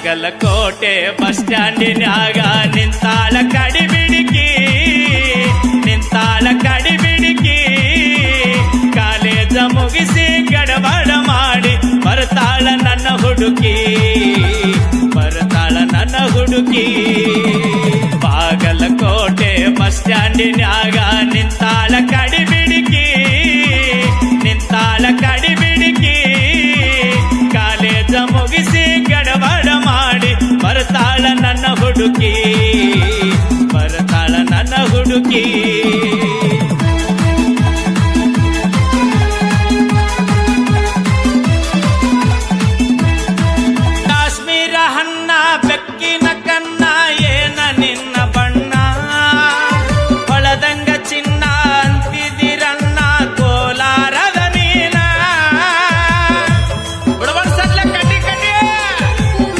Bagalkot bus ಸ್ಟ್ಯಾಂಡಿನ್ಯಾಗ ನಿಂತಾಳ ಕಡಿಬಿಡಿಕಿ, ನಿಂತಾಳ ಕಡಿಬಿಡಿಕಿ. College ಮುಗಿಸಿ ಗಡಬಡ ಮಾಡಿ ಬರ್ತಾಳ ನನ್ನ ಹುಡುಕಿ, ಬರ್ತಾಳ ನನ್ನ ಹುಡುಕಿ. ಬಾಗಲಕೋಟೆ ಬಸ್ ಸ್ಟ್ಯಾಂಡಿನ್ಯಾಗ ನಿಂತಾಳ ಕಡಿಬಿಡಿಕಿ, ನಿಂತಾಳ ಕಡಿಬಿಡಿಕಿ. ಕಾಲೇಜ ಮುಗಿಸಿ ಗಡಬಡ ಮಾಡಿ ಬರ್ತಾಳ ನನ್ನ ಹುಡುಕಿ, ಬರ್ತಾಳ ನನ್ನ ಹುಡುಕಿ.